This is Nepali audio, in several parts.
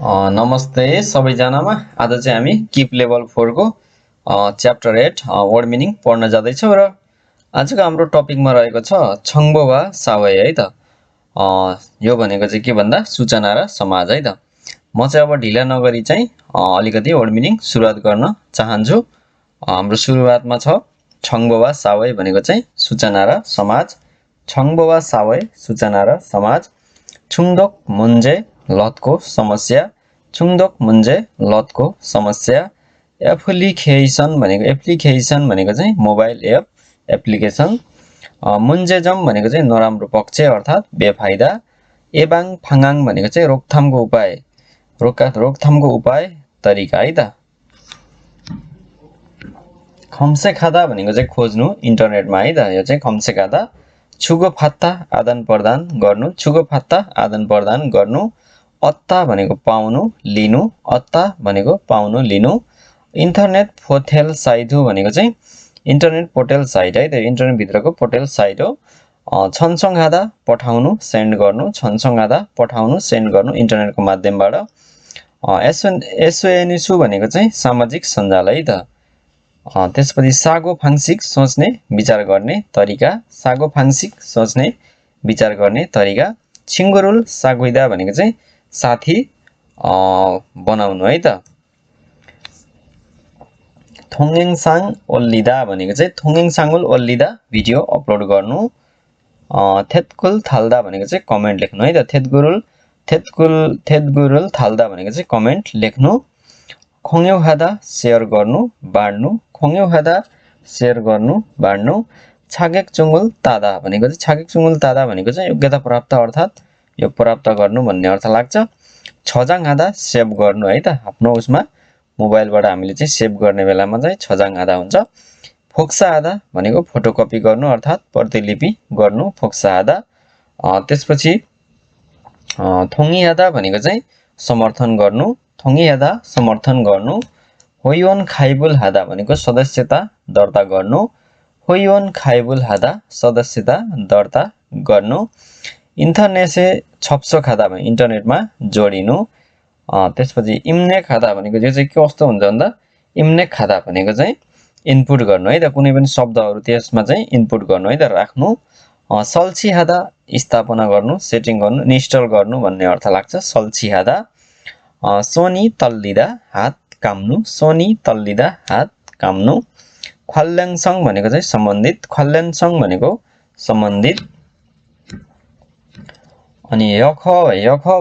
नमस्ते सबैजनामा। आज चाहिँ हामी किप लेभल 4 को च्याप्टर 8 वर्ड मिनिङ पढ्न जाँदैछौँ र आजको हाम्रो टपिकमा रहेको छ छङ्बो वा सावै है त। यो भनेको चाहिँ के भन्दा सूचना र समाज है त। म चाहिँ अब ढिला नगरी चाहिँ अलिकति वर्ड मिनिङ सुरुवात गर्न चाहन्छु। हाम्रो सुरुवातमा छ छङ्बो वा सावै भनेको चाहिँ सूचना र समाज। छङ्बो वा सावै सूचना र समाज। छुङदोक मुन्जे लतको समस्या। छुङदोक मुन्जे लतको समस्या। एप्लिकेसन भनेको चाहिँ मोबाइल एप एप्लिकेसन। मुन्जेजम भनेको चाहिँ नराम्रो पक्ष अर्थात् बेफाइदा। एबाङ फाङाङ भनेको चाहिँ रोकथामको उपाय रोकथामको उपाय तरिका है त। खम्से खादा भनेको चाहिँ खोज्नु इन्टरनेटमा है त। यो चाहिँ खम्से खादा। छुगो फात्ता आदान प्रदान गर्नु। छुगो फात्ता आदान प्रदान गर्नु। अत्ता भनेको पाउनु लिनु। अत्ता भनेको पाउनु लिनु। इन्टरनेट पोर्टल साइट हो भनेको चाहिँ इन्टरनेट पोर्टल साइट है त। इन्टरनेट भित्रको पोर्टल साइट हो। छन्सङहादा पठाउनु सेन्ड गर्नु। छन्सङहादा पठाउनु सेन्ड गर्नु इन्टरनेटको माध्यमबाट। एसओएनएसु भनेको चाहिँ सामाजिक सञ्जाल है त। त्यसपछि सागो फाङसिक सोच्ने विचार गर्ने तरिका। सागो फाङसिक सोच्ने विचार गर्ने तरिका। छिङ्गुरुल सागुइदा भनेको चाहिँ साथी बनाउनु है त। थोङेङसाङ ओल्लिदा भनेको चाहिँ थोङेङसाङुल ओल्लिदा भिडियो अपलोड गर्नु। थेतकुल थाल्दा भनेको चाहिँ कमेन्ट लेख्नु है त। थेतगुरुल थाल्दा भनेको चाहिँ कमेन्ट लेख्नु। खोङ्यौ हादा सेयर गर्नु बाँड्नु। खोङ्यौ हादा सेयर गर्नु बाँड्नु। छागेक चुङ्गुल तादा भनेको चाहिँ योग्यता प्राप्त अर्थात् यो प्राप्त गर्नु भन्ने अर्थ लाग्छ। छजाङ हादा सेभ गर्नु है त। आफ्नो उसमा मोबाइलबाट हामीले चाहिँ सेभ गर्ने बेलामा चाहिँ छजाङ हादा हुन्छ। फोक्सा हादा भनेको फोटोकपी गर्नु अर्थात् प्रतिलिपि गर्नु फोक्सा हादा। त्यसपछि थोङी हादा भनेको चाहिँ समर्थन गर्नु। थोङी हादा समर्थन गर्नु। होयोन खाइबुल हादा भनेको सदस्यता दर्ता गर्नु। होयोन खाइबुल हादा सदस्यता दर्ता गर्नु। इन्टरनेसे छप्सो खादा भने इन्टरनेटमा जोडिनु। त्यसपछि इम्नेक खादा भनेको यो चाहिँ कस्तो हुन्छ भन्दा इम्नेक खादा भनेको चाहिँ इनपुट गर्नु है त। कुनै पनि शब्दहरू त्यसमा चाहिँ इनपुट गर्नु है त राख्नु। सल्ची हादा स्थापना गर्नु सेटिङ गर्नु इन्स्टल गर्नु भन्ने अर्थ लाग्छ सल्ची हादा। सोनी तल्लिदा हात काम्नु। सोनी तल्लिदा हात काम्नु। ख्वाल्याङसङ भनेको चाहिँ सम्बन्धित। ख्वाल्याङसङ भनेको सम्बन्धित। अनि यख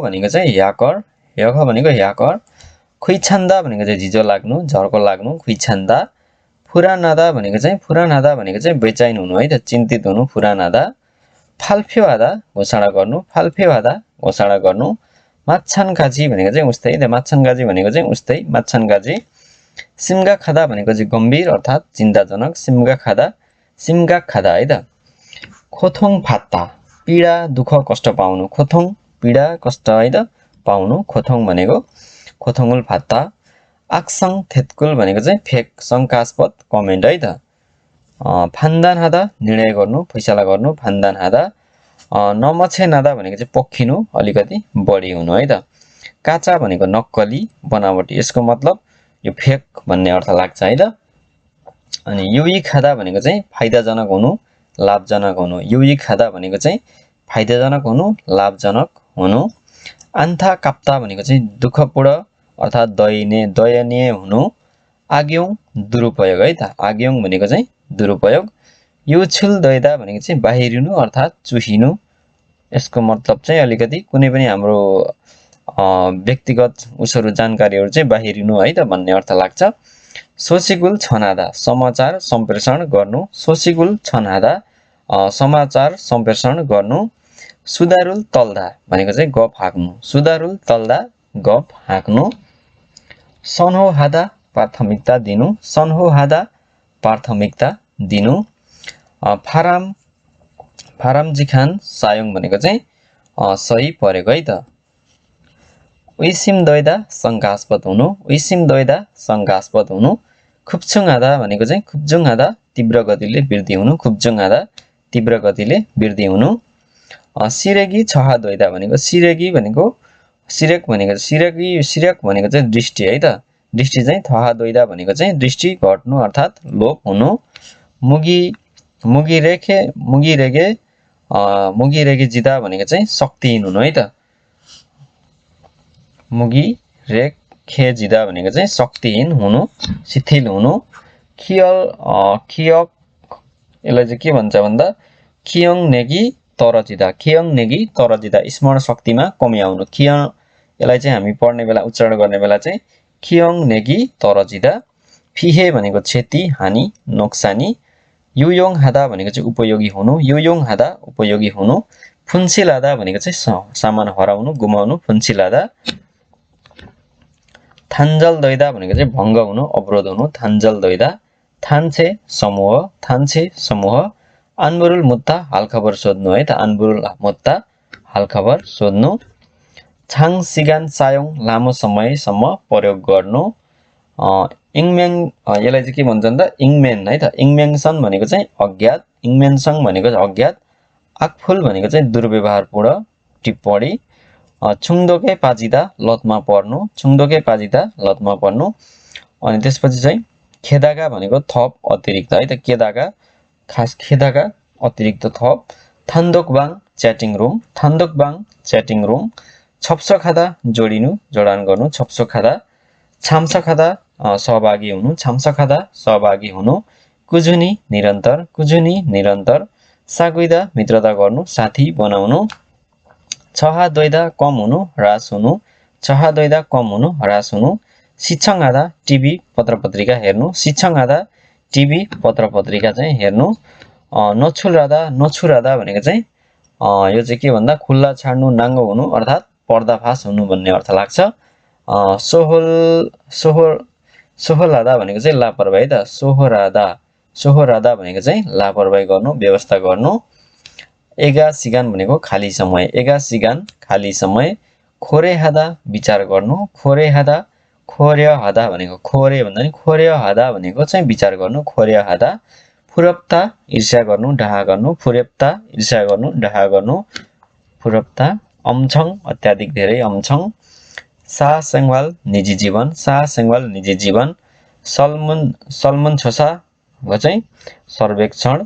भनेको चाहिँ ह्याकर। यख भनेको ह्याकर। खुइछान्दा भनेको चाहिँ झिजो लाग्नु झर्को लाग्नु खुइछान्दा। फुरानादा भनेको चाहिँ बेचैन हुनु है त चिन्तित हुनु फुरानादा। फाल्फ्यो हादा घोषणा गर्नु। फाल्फ्यो हादा घोषणा गर्नु। माछानगाजी भनेको चाहिँ उस्तै है त। माछानगाजी भनेको चाहिँ उस्तै माछानगाजी। सिम्गा खादा भनेको चाहिँ गम्भीर अर्थात् चिन्ताजनक सिम्गा खादा है त। खोथोङ फात्ता पीडा दुःख कष्ट पाउनु। खोथोङ पीडा कष्ट है त पाउनु खोथोङ भनेको खोथोङुल फात्ता। आक्सङ थेतकुल भनेको चाहिँ फेक शङ्कास्पद कमेन्ट है त। फान्दान हादा निर्णय गर्नु फैसला गर्नु फान्दान हादा। नमछे नादा भनेको चाहिँ पक्खिनु अलिकति बढी हुनु है त। काचा भनेको नक्कली बनावटी यसको मतलब यो फेक भन्ने अर्थ लाग्छ है त। अनि युई खादा भनेको चाहिँ फाइदाजनक हुनु लाभजनक हुनु। युई खादा भनेको चाहिँ फाइदाजनक हुनु लाभजनक हुनु। आन्था काप्ता भनेको चाहिँ दुःखपूर्ण अर्थात् दयनीय हुनु। आग्योङ दुरुपयोग है त। आग्योङ भनेको चाहिँ दुरुपयोग। युछुल दैदा भनेको चाहिँ बाहिरिनु अर्थात् चुहिनु। यसको मतलब चाहिँ अलिकति कुनै पनि हाम्रो व्यक्तिगत उसहरू जानकारीहरू चाहिँ बाहिरिनु है त भन्ने अर्थ लाग्छ। सोसिगुल छनादा समाचार सम्प्रेषण गर्नु। सोसिगुल छनादा समाचार सम्प्रेषण गर्नु। सुदारुल तल्दा भनेको चाहिँ गफ हाँक्नु। सुदारुल तल्दा गफ हाँक्नु। सन्हो हादा प्राथमिकता दिनु। सन्हो हादा प्राथमिकता दिनु। फारामजी खान सायोङ भनेको चाहिँ सही परेको है त। उइसिम दैदा शङ्कास्पद हुनु। उइसिम दैदा शङ्कास्पद हुनु। खुप्चुङ हादा भनेको चाहिँ खुप्जुङ हादा तीव्र गतिले वृद्धि हुनु। खुप्जुङ हादा तीव्र गतिले वृद्धि हुनु। सिरेगी छहा दैदा भनेको सिरेगी भनेको सिरेक भनेको सिरक भनेको चाहिँ दृष्टि है त दृष्टि चाहिँ थहा दोइदा भनेको चाहिँ दृष्टि घट्नु अर्थात लोप हुनु मुगी रेगे जिदा भनेको चाहिँ शक्तिहीन हुनु है त मुगी रेखे जिदा भनेको चाहिँ शक्तिहीन हुनु शिथिल हुनु खियक यसलाई चाहिँ के भन्छ भन्दा खियङ नेगी तर जिदा स्मरण शक्तिमा कमी आउनु यसलाई चाहिँ हामी पढ्ने बेला उच्चारण गर्ने बेला चाहिँ खियङ नेगी तर जिदा फिहे भनेको क्षति हानि नोक्सानी युयोङ हादा भनेको चाहिँ उपयोगी हुनु युयोङ हादा उपयोगी हुनु फुन्सिलादा भनेको चाहिँ सामान हराउनु गुमाउनु फुन्सिलादा थान्जल दैदा भनेको चाहिँ भङ्ग हुनु अवरोध हुनु थान्जल दैदा थान्छे समूह अनबुरुल मुत्ता हालखबर सोध्नु है त अनबुरुल मुत्ता हालखबर सोध्नु छाङ सिगान सायोङ लामो समयसम्म प्रयोग गर्नु इङमेङ यसलाई चाहिँ के भन्छ भन्दा इङमेन है त इङमेङसन भनेको चाहिँ अज्ञात इङमेनसङ भनेको चाहिँ अज्ञात आकफुल भनेको चाहिँ दुर्व्यवहारपूर्ण टिप्पणी छुङदोके पाजिदा लतमा पर्नु अनि त्यसपछि चाहिँ खेदागा भनेको थप अतिरिक्त है त केदागा खास खेदागा अतिरिक्त थप थान्दोकबाङ च्याटिङ रुम छप्सो खादा जोडान गर्नु छप्सो खादा छाम्सा खादा सहभागी हुनु कुजुनी निरन्तर सागुइदा मित्रता गर्नु साथी बनाउनु छहा दोइदा कम हुनु ह्रास हुनु शिक्षण आधा टिभी पत्रपत्रिका हेर्नु चाहिँ हेर्नु नछुरादा भनेको चाहिँ यो चाहिँ के भन्दा खुल्ला छाड्नु नाङ्गो हुनु अर्थात पर्दाफास हुनु भन्ने अर्थ लाग्छ सोहोरादा भनेको चाहिँ लापरवाही त सोहोरादा भनेको चाहिँ लापरवाही गर्नु व्यवस्था गर्नु एगा सिगान भनेको खाली समय खोरेहादा विचार गर्नु खोर्यहादा भनेको खोर्यहादा भनेको चाहिँ विचार गर्नु खोर्यहादा फुरप्ता ईर्ष्या गर्नु डाहा गर्नु फुरप्ता अम्छङ अत्याधिक धेरै अम्छङ सा सेङवाल निजी जीवन सलमन छोसा हो चाहिँ सर्वेक्षण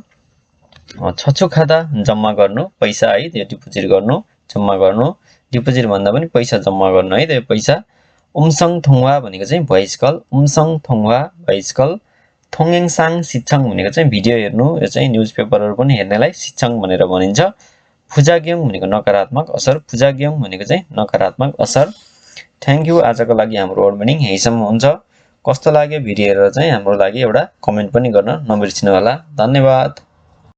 छछु खादा जम्मा गर्नु पैसा है त्यो डिपोजिट गर्नु जम्मा गर्नु डिपोजिट भन्दा पनि पैसा जम्मा गर्नु है त्यो पैसा उमसङ थोङवा भनेको चाहिँ भोइसकल थोङेङसाङ सिच्छङ भनेको चाहिँ भिडियो हेर्नु यो चाहिँ न्युज पेपरहरू पनि हेर्नेलाई सिच्छङ भनेर भनिन्छ फुजाग्योङ भनेको नकारात्मक असर थ्याङ्क यू आजको लागि हाम्रो वर्ड मिनिङ यहीसम्म हुन्छ कस्तो लाग्यो भिडियो हेरेर चाहिँ हाम्रो लागि एउटा कमेन्ट पनि गर्न नबिर्सिनु होला धन्यवाद।